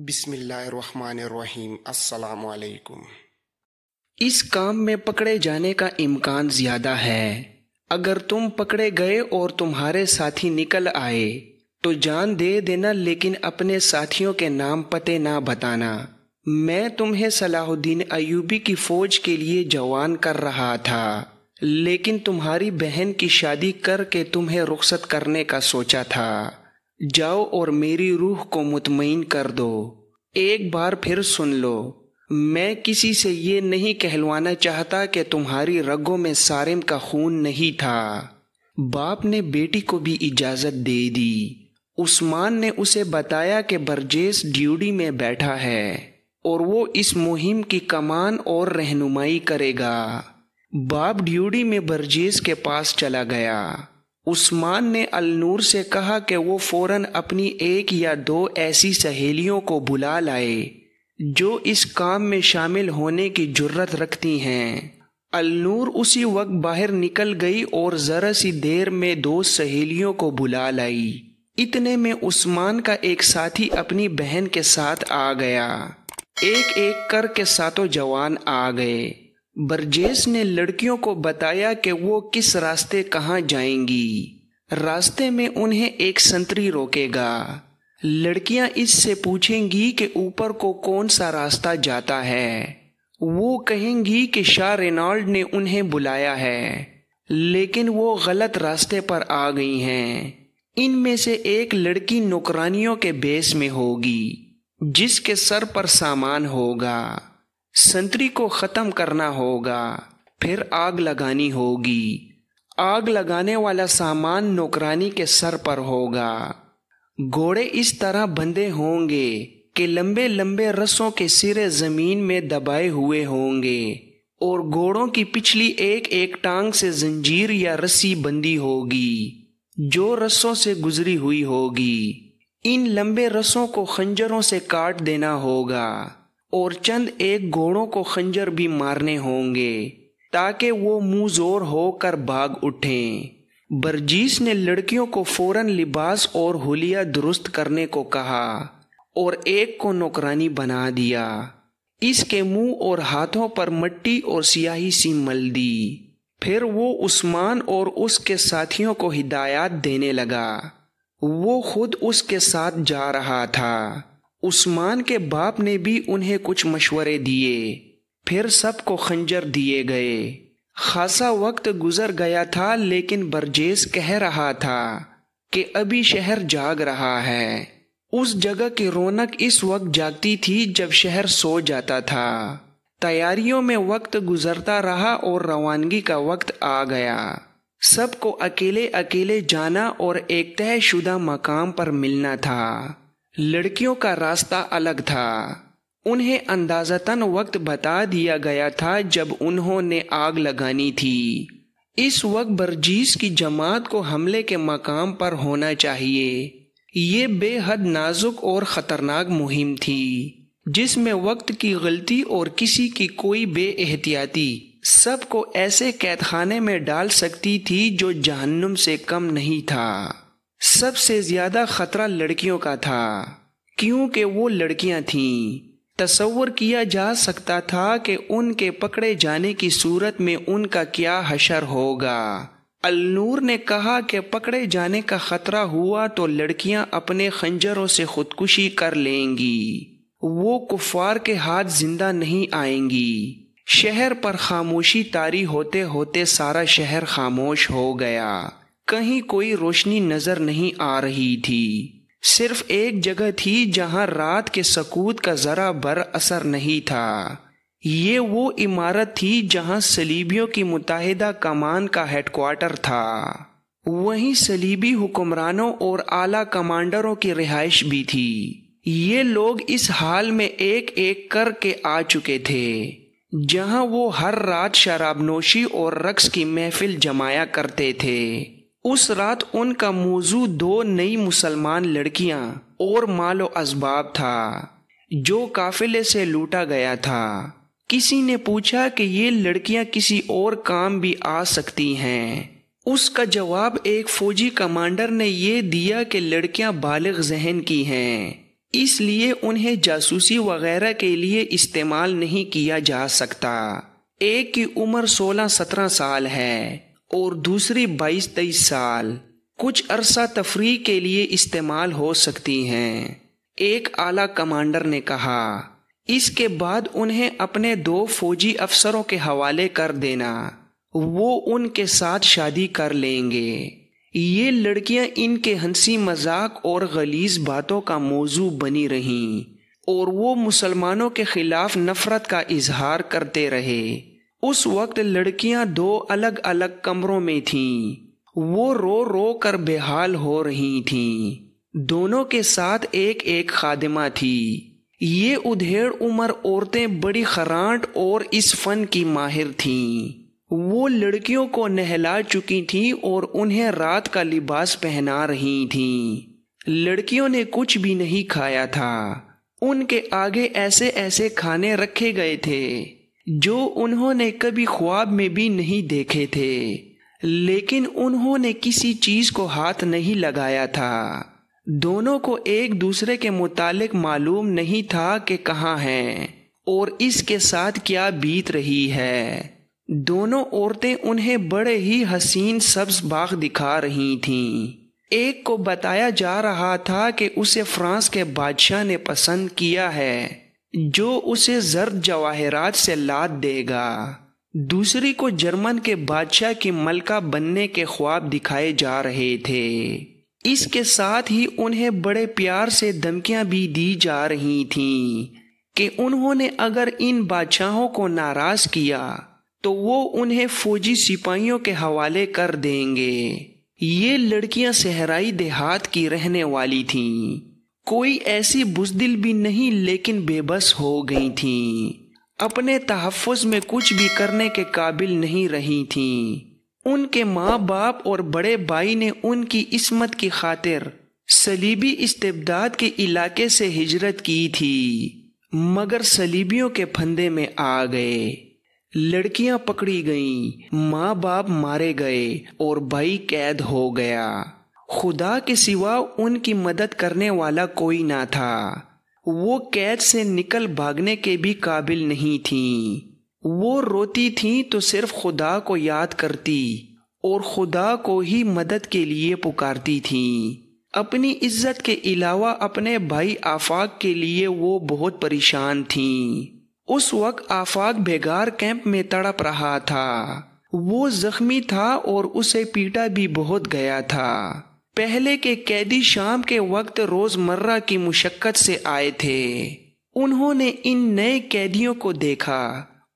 بسم اللہ الرحمن الرحیم۔ السلام علیکم۔ اس کام میں پکڑے جانے کا امکان زیادہ ہے۔ اگر تم پکڑے گئے اور تمہارے ساتھی نکل آئے تو جان دے دینا، لیکن اپنے ساتھیوں کے نام پتے نہ بتانا۔ میں تمہیں صلاح الدین ایوبی کی فوج کے لیے جوان کر رہا تھا، لیکن تمہاری بہن کی شادی کر کے تمہیں رخصت کرنے کا سوچا تھا۔ جاؤ اور میری روح کو مطمئن کر دو۔ ایک بار پھر سن لو، میں کسی سے یہ نہیں کہلوانا چاہتا کہ تمہاری رگوں میں صارم کا خون نہیں تھا۔ باپ نے بیٹی کو بھی اجازت دے دی۔ عثمان نے اسے بتایا کہ برجیس ڈیوٹی میں بیٹھا ہے اور وہ اس مہم کی کمان اور رہنمائی کرے گا۔ باپ ڈیوٹی میں برجیس کے پاس چلا گیا۔ عثمان نے النور سے کہا کہ وہ فوراً اپنی ایک یا دو ایسی سہیلیوں کو بلا لائے جو اس کام میں شامل ہونے کی جرت رکھتی ہیں۔ النور اسی وقت باہر نکل گئی اور ذرا سی دیر میں دو سہیلیوں کو بلا لائی۔ اتنے میں عثمان کا ایک ساتھی اپنی بہن کے ساتھ آ گیا۔ ایک ایک کر کے ساتوں جوان آ گئے۔ برجیس نے لڑکیوں کو بتایا کہ وہ کس راستے کہاں جائیں گی۔ راستے میں انہیں ایک سنتری روکے گا۔ لڑکیاں اس سے پوچھیں گی کہ اوپر کو کون سا راستہ جاتا ہے۔ وہ کہیں گی کہ شاہ رینالڈ نے انہیں بلایا ہے، لیکن وہ غلط راستے پر آ گئی ہیں۔ ان میں سے ایک لڑکی نوکرانیوں کے بیس میں ہوگی جس کے سر پر سامان ہوگا۔ سنتری کو ختم کرنا ہوگا، پھر آگ لگانی ہوگی۔ آگ لگانے والا سامان نوکرانی کے سر پر ہوگا۔ گھوڑے اس طرح بندھے ہوں گے کہ لمبے لمبے رسوں کے سرے زمین میں دبائے ہوئے ہوں گے، اور گھوڑوں کی پچھلی ایک ایک ٹانگ سے زنجیر یا رسی بندھی ہوگی جو رسوں سے گزری ہوئی ہوگی۔ ان لمبے رسوں کو خنجروں سے کاٹ دینا ہوگا، اور چند ایک گھوڑوں کو خنجر بھی مارنے ہوں گے تاکہ وہ منہ زور ہو کر بھاگ اٹھیں۔ برجیس نے لڑکیوں کو فوراً لباس اور حلیہ درست کرنے کو کہا اور ایک کو نوکرانی بنا دیا۔ اس کے منہ اور ہاتھوں پر مٹی اور سیاہی سی مل دی۔ پھر وہ عثمان اور اس کے ساتھیوں کو ہدایات دینے لگا۔ وہ خود اس کے ساتھ جا رہا تھا۔ عثمان کے باپ نے بھی انہیں کچھ مشورے دیے۔ پھر سب کو خنجر دیے گئے۔ خاصا وقت گزر گیا تھا، لیکن برجیس کہہ رہا تھا کہ ابھی شہر جاگ رہا ہے۔ اس جگہ کی رونق اس وقت جاگتی تھی جب شہر سو جاتا تھا۔ تیاریوں میں وقت گزرتا رہا اور روانگی کا وقت آ گیا۔ سب کو اکیلے اکیلے جانا اور ایک طے شدہ مقام پر ملنا تھا۔ لڑکیوں کا راستہ الگ تھا۔ انہیں اندازتاً وقت بتا دیا گیا تھا جب انہوں نے آگ لگانی تھی۔ اس وقت برجیس کی جماعت کو حملے کے مقام پر ہونا چاہیے۔ یہ بے حد نازک اور خطرناک مہم تھی جس میں وقت کی غلطی اور کسی کی کوئی بے احتیاطی سب کو ایسے قید خانے میں ڈال سکتی تھی جو جہنم سے کم نہیں تھا۔ سب سے زیادہ خطرہ لڑکیوں کا تھا، کیونکہ وہ لڑکیاں تھیں۔ تصور کیا جا سکتا تھا کہ ان کے پکڑے جانے کی صورت میں ان کا کیا حشر ہوگا۔ النور نے کہا کہ پکڑے جانے کا خطرہ ہوا تو لڑکیاں اپنے خنجروں سے خودکشی کر لیں گی۔ وہ کفار کے ہاتھ زندہ نہیں آئیں گی۔ شہر پر خاموشی طاری ہوتے ہوتے سارا شہر خاموش ہو گیا۔ کہیں کوئی روشنی نظر نہیں آ رہی تھی۔ صرف ایک جگہ تھی جہاں رات کے سکوت کا ذرا بر اثر نہیں تھا۔ یہ وہ عمارت تھی جہاں صلیبیوں کی متحدہ کمان کا ہیڈ کوارٹر تھا۔ وہیں صلیبی حکمرانوں اور اعلیٰ کمانڈروں کی رہائش بھی تھی۔ یہ لوگ اس حال میں ایک ایک کر کے آ چکے تھے جہاں وہ ہر رات شراب نوشی اور رقص کی محفل جمایا کرتے تھے۔ اس رات ان کا موضوع دو نئی مسلمان لڑکیاں اور مال و اسباب تھا جو قافلے سے لوٹا گیا تھا۔ کسی نے پوچھا کہ یہ لڑکیاں کسی اور کام بھی آ سکتی ہیں۔ اس کا جواب ایک فوجی کمانڈر نے یہ دیا کہ لڑکیاں بالغ ذہن کی ہیں، اس لیے انہیں جاسوسی وغیرہ کے لیے استعمال نہیں کیا جا سکتا۔ ایک کی عمر 16-17 سال ہے اور دوسری 22-23 سال، کچھ عرصہ تفریح کے لیے استعمال ہو سکتی ہیں۔ ایک اعلیٰ کمانڈر نے کہا، اس کے بعد انہیں اپنے 2 فوجی افسروں کے حوالے کر دینا، وہ ان کے ساتھ شادی کر لیں گے۔ یہ لڑکیاں ان کے ہنسی مذاق اور غلیظ باتوں کا موضوع بنی رہیں اور وہ مسلمانوں کے خلاف نفرت کا اظہار کرتے رہے۔ اس وقت لڑکیاں 2 الگ الگ کمروں میں تھیں، وہ رو رو کر بے حال ہو رہی تھیں۔ دونوں کے ساتھ ایک ایک خادمہ تھی۔ یہ ادھیڑ عمر عورتیں بڑی خرانٹ اور اس فن کی ماہر تھیں۔ وہ لڑکیوں کو نہلا چکی تھیں اور انہیں رات کا لباس پہنا رہی تھیں۔ لڑکیوں نے کچھ بھی نہیں کھایا تھا۔ ان کے آگے ایسے ایسے کھانے رکھے گئے تھے جو انہوں نے کبھی خواب میں بھی نہیں دیکھے تھے، لیکن انہوں نے کسی چیز کو ہاتھ نہیں لگایا تھا۔ دونوں کو ایک دوسرے کے متعلق معلوم نہیں تھا کہ کہاں ہیں اور اس کے ساتھ کیا بیت رہی ہے۔ دونوں عورتیں انہیں بڑے ہی حسین سبز باغ دکھا رہی تھیں۔ ایک کو بتایا جا رہا تھا کہ اسے فرانس کے بادشاہ نے پسند کیا ہے جو اسے زرد جواہرات سے لاد دے گا۔ دوسری کو جرمن کے بادشاہ کی ملکہ بننے کے خواب دکھائے جا رہے تھے۔ اس کے ساتھ ہی انہیں بڑے پیار سے دھمکیاں بھی دی جا رہی تھیں کہ انہوں نے اگر ان بادشاہوں کو ناراض کیا تو وہ انہیں فوجی سپاہیوں کے حوالے کر دیں گے۔ یہ لڑکیاں صحرائی دیہات کی رہنے والی تھیں، کوئی ایسی بزدل بھی نہیں، لیکن بے بس ہو گئی تھیں، اپنے تحفظ میں کچھ بھی کرنے کے قابل نہیں رہی تھیں۔ ان کے ماں باپ اور بڑے بھائی نے ان کی عصمت کی خاطر صلیبی استبداد کے علاقے سے ہجرت کی تھی، مگر صلیبیوں کے پھندے میں آ گئے۔ لڑکیاں پکڑی گئیں، ماں باپ مارے گئے اور بھائی قید ہو گیا۔ خدا کے سوا ان کی مدد کرنے والا کوئی نہ تھا۔ وہ قید سے نکل بھاگنے کے بھی قابل نہیں تھیں۔ وہ روتی تھیں تو صرف خدا کو یاد کرتی اور خدا کو ہی مدد کے لیے پکارتی تھیں۔ اپنی عزت کے علاوہ اپنے بھائی آفاق کے لیے وہ بہت پریشان تھیں۔ اس وقت آفاق بیگار کیمپ میں تڑپ رہا تھا۔ وہ زخمی تھا اور اسے پیٹا بھی بہت گیا تھا۔ پہلے کے قیدی شام کے وقت روز مرہ کی مشقت سے آئے تھے۔ انہوں نے ان نئے قیدیوں کو دیکھا،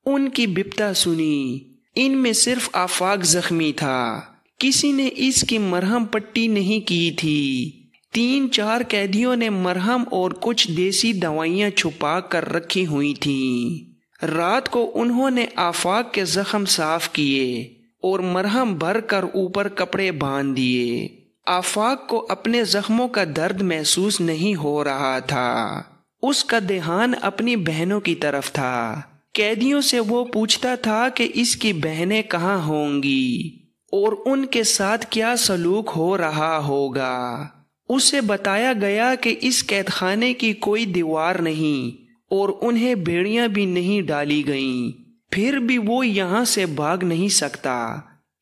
ان کی بپتا سنی۔ ان میں صرف آفاق زخمی تھا، کسی نے اس کی مرہم پٹی نہیں کی تھی۔ 3-4 قیدیوں نے مرہم اور کچھ دیسی دوائیاں چھپا کر رکھی ہوئی تھیں۔ رات کو انہوں نے آفاق کے زخم صاف کیے اور مرہم بھر کر اوپر کپڑے باندھ دیے۔ آفاق کو اپنے زخموں کا درد محسوس نہیں ہو رہا تھا، اس کا دھیان اپنی بہنوں کی طرف تھا۔ قیدیوں سے وہ پوچھتا تھا کہ اس کی بہنیں کہاں ہوں گی اور ان کے ساتھ کیا سلوک ہو رہا ہوگا۔ اسے بتایا گیا کہ اس قید خانے کی کوئی دیوار نہیں اور انہیں بیڑیاں بھی نہیں ڈالی گئیں، پھر بھی وہ یہاں سے بھاگ نہیں سکتا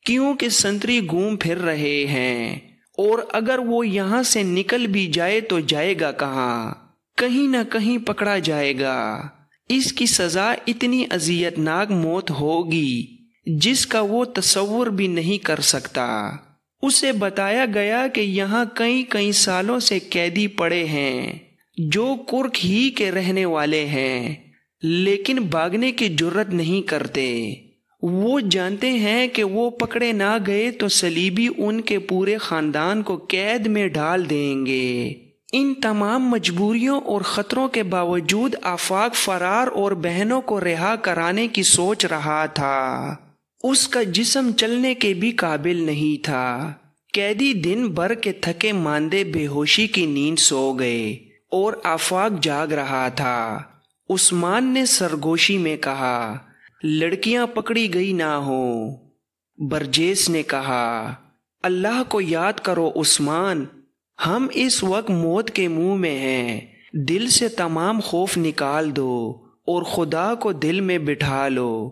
کیونکہ سنتری گھوم پھر رہے ہیں، اور اگر وہ یہاں سے نکل بھی جائے تو جائے گا کہاں؟ کہیں نہ کہیں پکڑا جائے گا۔ اس کی سزا اتنی اذیت ناک موت ہوگی جس کا وہ تصور بھی نہیں کر سکتا۔ اسے بتایا گیا کہ یہاں کئی سالوں سے قیدی پڑے ہیں جو کرک ہی کے رہنے والے ہیں، لیکن بھاگنے کی جرت نہیں کرتے۔ وہ جانتے ہیں کہ وہ پکڑے نہ گئے تو صلیبی ان کے پورے خاندان کو قید میں ڈال دیں گے۔ ان تمام مجبوریوں اور خطروں کے باوجود آفاق فرار اور بہنوں کو رہا کرانے کی سوچ رہا تھا۔ اس کا جسم چلنے کے بھی قابل نہیں تھا۔ قیدی دن بھر کے تھکے ماندے بے ہوشی کی نیند سو گئے اور آفاق جاگ رہا تھا۔ عثمان نے سرگوشی میں کہا، لڑکیاں پکڑی گئی نہ ہوں۔ برجیس نے کہا، اللہ کو یاد کرو عثمان، ہم اس وقت موت کے منہ میں ہیں، دل سے تمام خوف نکال دو اور خدا کو دل میں بٹھا لو۔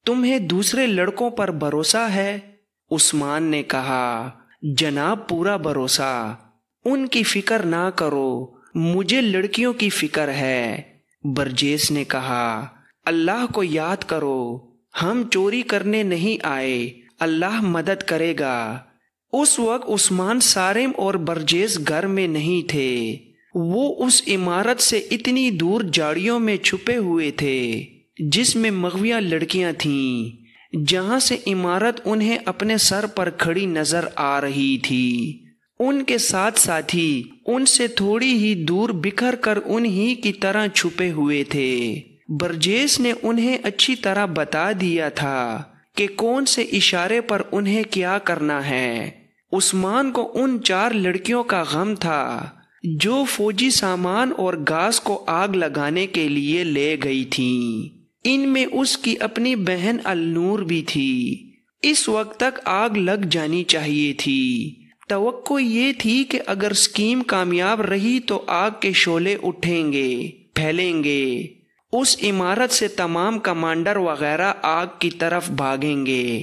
تمہیں دوسرے لڑکوں پر بھروسہ ہے؟ عثمان نے کہا، جناب پورا بھروسہ۔ ان کی فکر نہ کرو، مجھے لڑکیوں کی فکر ہے۔ برجیس نے کہا، اللہ کو یاد کرو، ہم چوری کرنے نہیں آئے، اللہ مدد کرے گا۔ اس وقت عثمان سارم اور برجیس گھر میں نہیں تھے، وہ اس عمارت سے اتنی دور جھاڑیوں میں چھپے ہوئے تھے جس میں مغویہ لڑکیاں تھیں، جہاں سے عمارت انہیں اپنے سر پر کھڑی نظر آ رہی تھی۔ ان کے ساتھ ساتھی ان سے تھوڑی ہی دور بکھر کر انہی کی طرح چھپے ہوئے تھے۔ برجیس نے انہیں اچھی طرح بتا دیا تھا کہ کون سے اشارے پر انہیں کیا کرنا ہے۔ عثمان کو ان 4 لڑکیوں کا غم تھا جو فوجی سامان اور گاز کو آگ لگانے کے لیے لے گئی تھیں۔ ان میں اس کی اپنی بہن النور بھی تھی۔ اس وقت تک آگ لگ جانی چاہیے تھی۔ توقع یہ تھی کہ اگر اسکیم کامیاب رہی تو آگ کے شعلے اٹھیں گے، پھیلیں گے۔ اس عمارت سے تمام کمانڈر وغیرہ آگ کی طرف بھاگیں گے،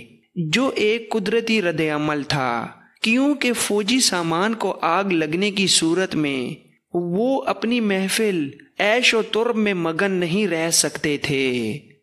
جو ایک قدرتی رد عمل تھا، کیونکہ فوجی سامان کو آگ لگنے کی صورت میں وہ اپنی محفل عیش و طرب میں مگن نہیں رہ سکتے تھے۔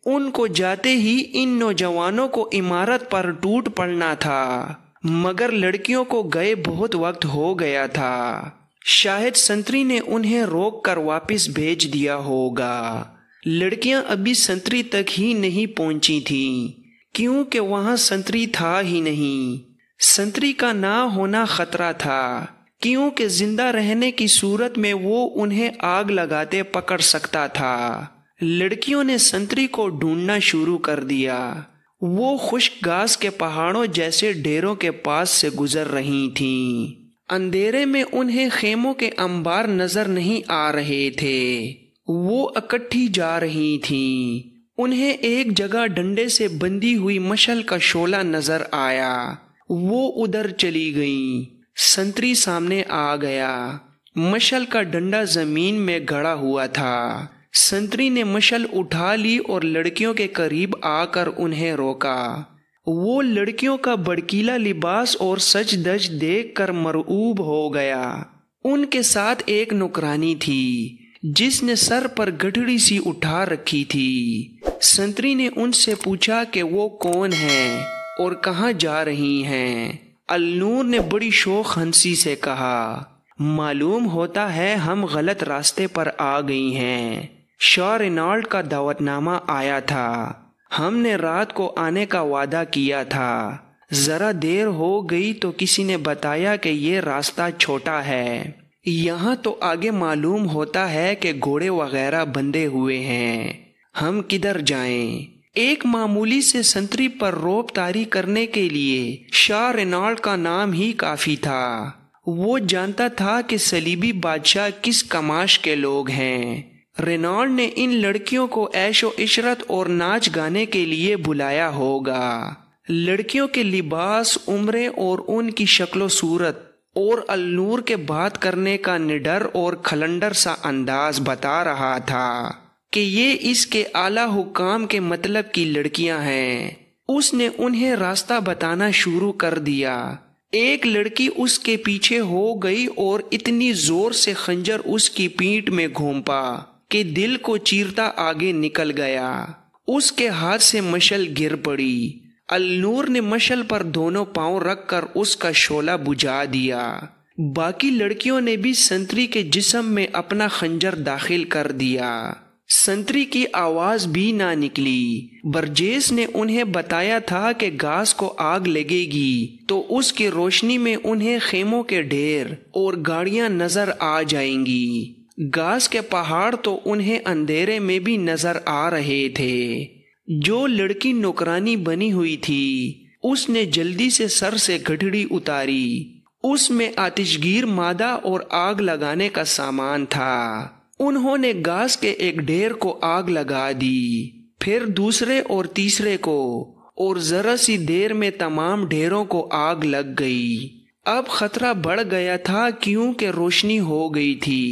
ان کو جاتے ہی ان نوجوانوں کو عمارت پر ٹوٹ پڑنا تھا، مگر لڑکیوں کو گئے بہت وقت ہو گیا تھا۔ شاید سنتری نے انہیں روک کر واپس بھیج دیا ہوگا۔ لڑکیاں ابھی سنتری تک ہی نہیں پہنچی تھیں، کیونکہ وہاں سنتری تھا ہی نہیں۔ سنتری کا نہ ہونا خطرہ تھا، کیونکہ زندہ رہنے کی صورت میں وہ انہیں آگ لگاتے پکڑ سکتا تھا۔ لڑکیوں نے سنتری کو ڈھونڈنا شروع کر دیا۔ وہ خشک گھاس کے پہاڑوں جیسے ڈھیروں کے پاس سے گزر رہی تھیں۔ اندھیرے میں انہیں خیموں کے انبار نظر نہیں آ رہے تھے، وہ اکٹھی جا رہی تھیں۔ انہیں ایک جگہ ڈنڈے سے بندھی ہوئی مشل کا شعلہ نظر آیا، وہ ادھر چلی گئیں۔ سنتری سامنے آ گیا، مشل کا ڈنڈا زمین میں گڑا ہوا تھا۔ سنتری نے مشل اٹھا لی اور لڑکیوں کے قریب آ کر انہیں روکا۔ وہ لڑکیوں کا بڑکیلا لباس اور سج دج دیکھ کر مرعوب ہو گیا۔ ان کے ساتھ ایک نوکرانی تھی جس نے سر پر گٹھڑی سی اٹھا رکھی تھی۔ سنتری نے ان سے پوچھا کہ وہ کون ہیں اور کہاں جا رہی ہیں۔ النور نے بڑی شوخ ہنسی سے کہا، معلوم ہوتا ہے ہم غلط راستے پر آ گئی ہیں۔ شاہ رینالڈ کا دعوت نامہ آیا تھا، ہم نے رات کو آنے کا وعدہ کیا تھا۔ ذرا دیر ہو گئی تو کسی نے بتایا کہ یہ راستہ چھوٹا ہے، یہاں تو آگے معلوم ہوتا ہے کہ گھوڑے وغیرہ بندھے ہوئے ہیں، ہم کدھر جائیں؟ ایک معمولی سے سنتری پر رعب طاری کرنے کے لیے شاہ رینالڈ کا نام ہی کافی تھا۔ وہ جانتا تھا کہ صلیبی بادشاہ کس کماش کے لوگ ہیں۔ رینالڈ نے ان لڑکیوں کو عیش و عشرت اور ناچ گانے کے لیے بلایا ہوگا۔ لڑکیوں کے لباس، عمریں اور ان کی شکل و صورت اور النور کے بات کرنے کا نڈر اور کھلنڈر سا انداز بتا رہا تھا کہ یہ اس کے اعلیٰ حکام کے مطلب کی لڑکیاں ہیں۔ اس نے انہیں راستہ بتانا شروع کر دیا۔ ایک لڑکی اس کے پیچھے ہو گئی اور اتنی زور سے خنجر اس کی پیٹھ میں گھونپا کہ دل کو چیرتا آگے نکل گیا۔ اس کے ہاتھ سے مشل گر پڑی۔ النور نے مشل پر دونوں پاؤں رکھ کر اس کا شعلہ بجھا دیا۔ باقی لڑکیوں نے بھی سنتری کے جسم میں اپنا خنجر داخل کر دیا۔ سنتری کی آواز بھی نہ نکلی۔ برجیس نے انہیں بتایا تھا کہ گھاس کو آگ لگے گی تو اس کی روشنی میں انہیں خیموں کے ڈھیر اور گاڑیاں نظر آ جائیں گی۔ گھاس کے پہاڑ تو انہیں اندھیرے میں بھی نظر آ رہے تھے۔ جو لڑکی نوکرانی بنی ہوئی تھی اس نے جلدی سے سر سے گٹھڑی اتاری۔ اس میں آتش گیر مادہ اور آگ لگانے کا سامان تھا۔ انہوں نے گھاس کے ایک ڈھیر کو آگ لگا دی، پھر دوسرے اور تیسرے کو، اور ذرا سی دیر میں تمام ڈھیروں کو آگ لگ گئی۔ اب خطرہ بڑھ گیا تھا کیونکہ روشنی ہو گئی تھی۔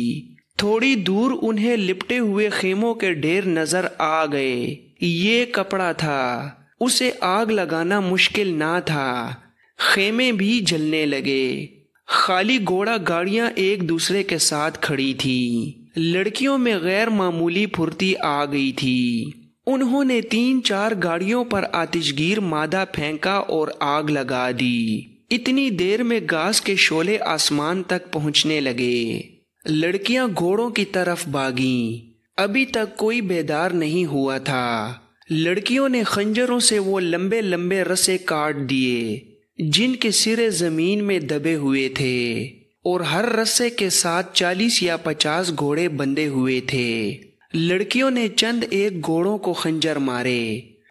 تھوڑی دور انہیں لپٹے ہوئے خیموں کے ڈھیر نظر آ گئے۔ یہ کپڑا تھا، اسے آگ لگانا مشکل نہ تھا۔ خیمے بھی جلنے لگے۔ خالی گھوڑا گاڑیاں ایک دوسرے کے ساتھ کھڑی تھی۔ لڑکیوں میں غیر معمولی پھرتی آ گئی تھی۔ انہوں نے 3-4 گاڑیوں پر آتش گیر مادہ پھینکا اور آگ لگا دی۔ اتنی دیر میں گاز کے شعلے آسمان تک پہنچنے لگے۔ لڑکیاں گھوڑوں کی طرف بھاگیں۔ ابھی تک کوئی بیدار نہیں ہوا تھا۔ لڑکیوں نے خنجروں سے وہ لمبے لمبے رسے کاٹ دیے جن کے سرے زمین میں دبے ہوئے تھے، اور ہر رسے کے ساتھ 40 یا 50 گھوڑے بندھے ہوئے تھے۔ لڑکیوں نے چند ایک گھوڑوں کو خنجر مارے۔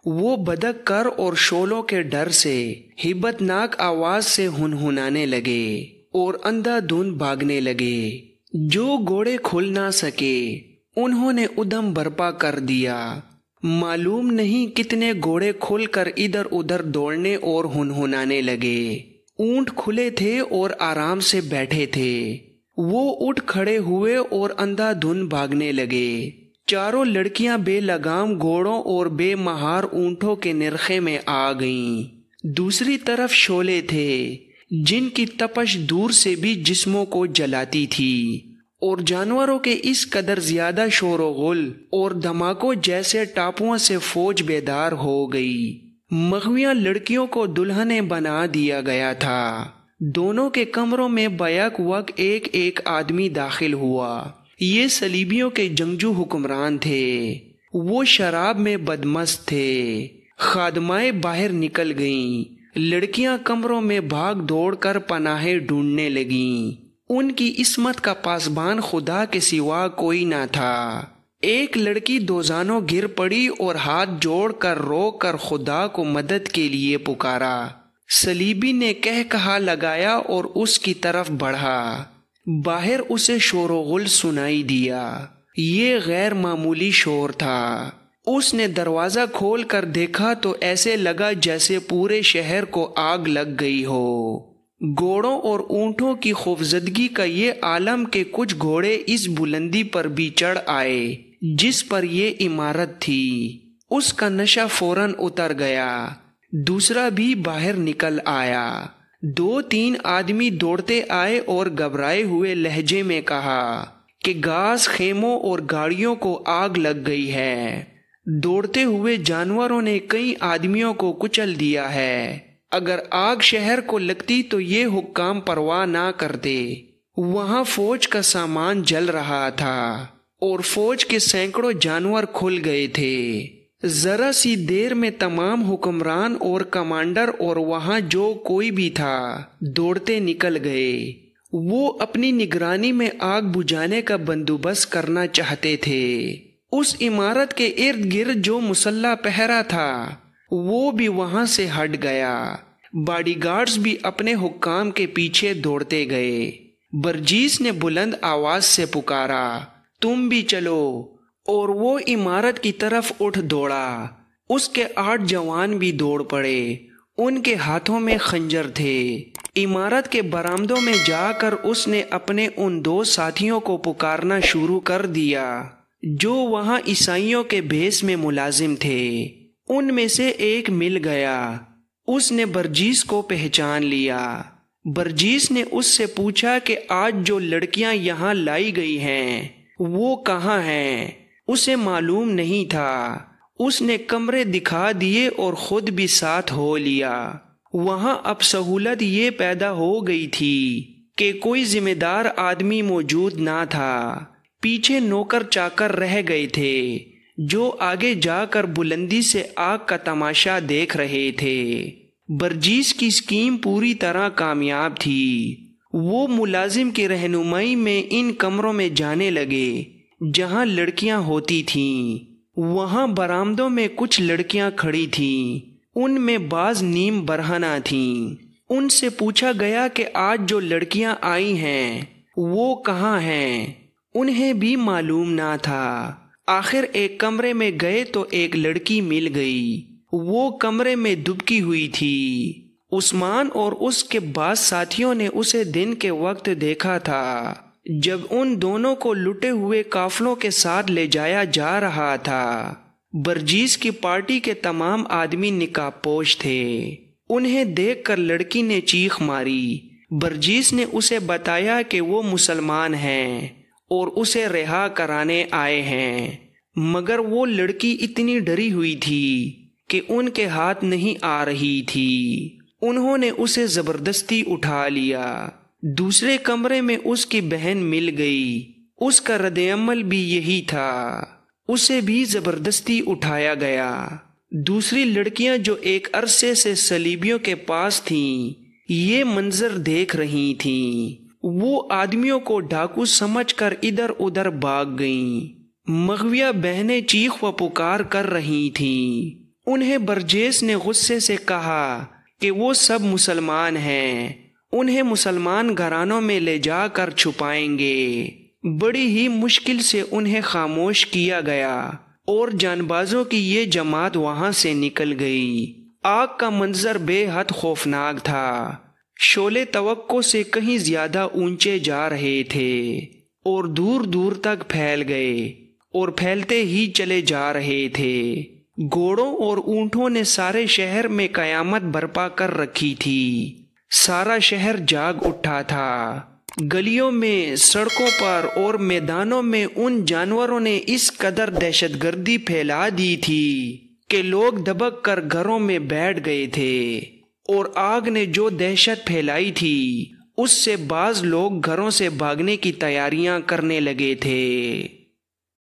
وہ بدک کر اور شولوں کے ڈر سے ہیبت ناک آواز سے ہنہنانے لگے اور اندھا دھند بھاگنے لگے۔ جو گھوڑے کھل نہ سکے انہوں نے ادھم برپا کر دیا۔ معلوم نہیں کتنے گھوڑے کھل کر ادھر ادھر دوڑنے اور ہنہنانے لگے۔ اونٹ کھلے تھے اور آرام سے بیٹھے تھے۔ وہ اٹھ کھڑے ہوئے اور اندھا دھند بھاگنے لگے۔ چاروں لڑکیاں بے لگام گھوڑوں اور بے مہار اونٹوں کے نرخے میں آ گئیں۔ دوسری طرف شعلے تھے جن کی تپش دور سے بھی جسموں کو جلاتی تھی، اور جانوروں کے اس قدر زیادہ شور و غل اور دھماکوں جیسے ٹاپوؤں سے فوج بیدار ہو گئی۔ مغویاں لڑکیوں کو دلہنیں بنا دیا گیا تھا۔ دونوں کے کمروں میں بیک وقت ایک ایک آدمی داخل ہوا۔ یہ صلیبیوں کے جنگجو حکمران تھے۔ وہ شراب میں بدمست تھے۔ خادمائیں باہر نکل گئیں۔ لڑکیاں کمروں میں بھاگ دوڑ کر پناہیں ڈھونڈنے لگیں۔ ان کی عصمت کا پاسبان خدا کے سوا کوئی نہ تھا۔ ایک لڑکی دوزانوں گر پڑی اور ہاتھ جوڑ کر رو کر خدا کو مدد کے لیے پکارا۔ صلیبی نے کہا لگایا اور اس کی طرف بڑھا۔ باہر اسے شور و غل سنائی دیا۔ یہ غیر معمولی شور تھا۔ اس نے دروازہ کھول کر دیکھا تو ایسے لگا جیسے پورے شہر کو آگ لگ گئی ہو۔ گھوڑوں اور اونٹوں کی خوفزدگی کا یہ عالم کہ کچھ گھوڑے اس بلندی پر بھی چڑھ آئے جس پر یہ عمارت تھی۔ اس کا نشہ فوراً اتر گیا۔ دوسرا بھی باہر نکل آیا۔ 2-3 آدمی دوڑتے آئے اور گھبرائے ہوئے لہجے میں کہا کہ گاز خیموں اور گاڑیوں کو آگ لگ گئی ہے۔ دوڑتے ہوئے جانوروں نے کئی آدمیوں کو کچل دیا ہے۔ اگر آگ شہر کو لگتی تو یہ حکام پرواہ نہ کرتے۔ وہاں فوج کا سامان جل رہا تھا اور فوج کے سینکڑوں جانور کھل گئے تھے۔ ذرا سی دیر میں تمام حکمران اور کمانڈر اور وہاں جو کوئی بھی تھا دوڑتے نکل گئے۔ وہ اپنی نگرانی میں آگ بجھانے کا بندوبست کرنا چاہتے تھے۔ اس عمارت کے ارد گرد جو مسلح پہرا تھا وہ بھی وہاں سے ہٹ گیا۔ باڈی گارڈز بھی اپنے حکام کے پیچھے دوڑتے گئے۔ برجیس نے بلند آواز سے پکارا، تم بھی چلو، اور وہ عمارت کی طرف اٹھ دوڑا۔ اس کے 8 جوان بھی دوڑ پڑے۔ ان کے ہاتھوں میں خنجر تھے۔ عمارت کے برآمدوں میں جا کر اس نے اپنے ان 2 ساتھیوں کو پکارنا شروع کر دیا جو وہاں عیسائیوں کے بھیس میں ملازم تھے۔ ان میں سے ایک مل گیا۔ اس نے برجیس کو پہچان لیا۔ برجیس نے اس سے پوچھا کہ آج جو لڑکیاں یہاں لائی گئی ہیں وہ کہاں ہیں؟ اسے معلوم نہیں تھا۔ اس نے کمرے دکھا دیے اور خود بھی ساتھ ہو لیا۔ وہاں اب سہولت یہ پیدا ہو گئی تھی کہ کوئی ذمہ دار آدمی موجود نہ تھا۔ پیچھے نوکر چاکر رہ گئے تھے جو آگے جا کر بلندی سے آگ کا تماشا دیکھ رہے تھے۔ برجیس کی اسکیم پوری طرح کامیاب تھی۔ وہ ملازم کی رہنمائی میں ان کمروں میں جانے لگے جہاں لڑکیاں ہوتی تھیں۔ وہاں برآمدوں میں کچھ لڑکیاں کھڑی تھیں۔ ان میں بعض نیم برہنہ تھیں۔ ان سے پوچھا گیا کہ آج جو لڑکیاں آئی ہیں وہ کہاں ہیں؟ انہیں بھی معلوم نہ تھا۔ آخر ایک کمرے میں گئے تو ایک لڑکی مل گئی۔ وہ کمرے میں دبکی ہوئی تھی۔ عثمان اور اس کے بعض ساتھیوں نے اسے دن کے وقت دیکھا تھا جب ان دونوں کو لٹے ہوئے قافلوں کے ساتھ لے جایا جا رہا تھا، برجیس کی پارٹی کے تمام آدمی نقاب پوش تھے۔ انہیں دیکھ کر لڑکی نے چیخ ماری۔ برجیس نے اسے بتایا کہ وہ مسلمان ہیں اور اسے رہا کرانے آئے ہیں، مگر وہ لڑکی اتنی ڈری ہوئی تھی کہ ان کے ہاتھ نہیں آ رہی تھی۔ انہوں نے اسے زبردستی اٹھا لیا۔ دوسرے کمرے میں اس کی بہن مل گئی، اس کا رد عمل بھی یہی تھا، اسے بھی زبردستی اٹھایا گیا۔ دوسری لڑکیاں جو ایک عرصے سے صلیبیوں کے پاس تھیں یہ منظر دیکھ رہی تھیں، وہ آدمیوں کو ڈاکو سمجھ کر ادھر ادھر بھاگ گئیں۔ مغویہ بہنیں چیخ و پکار کر رہی تھیں۔ انہیں برجیس نے غصے سے کہا کہ وہ سب مسلمان ہیں، انہیں مسلمان گھرانوں میں لے جا کر چھپائیں گے۔ بڑی ہی مشکل سے انہیں خاموش کیا گیا اور جان بازوں کی یہ جماعت وہاں سے نکل گئی۔ آگ کا منظر بے حد خوفناک تھا، شعلے توقع سے کہیں زیادہ اونچے جا رہے تھے اور دور دور تک پھیل گئے اور پھیلتے ہی چلے جا رہے تھے۔ گھوڑوں اور اونٹوں نے سارے شہر میں قیامت برپا کر رکھی تھی۔ سارا شہر جاگ اٹھا تھا۔ گلیوں میں، سڑکوں پر اور میدانوں میں ان جانوروں نے اس قدر دہشت گردی پھیلا دی تھی کہ لوگ دبک کر گھروں میں بیٹھ گئے تھے، اور آگ نے جو دہشت پھیلائی تھی اس سے بعض لوگ گھروں سے بھاگنے کی تیاریاں کرنے لگے تھے۔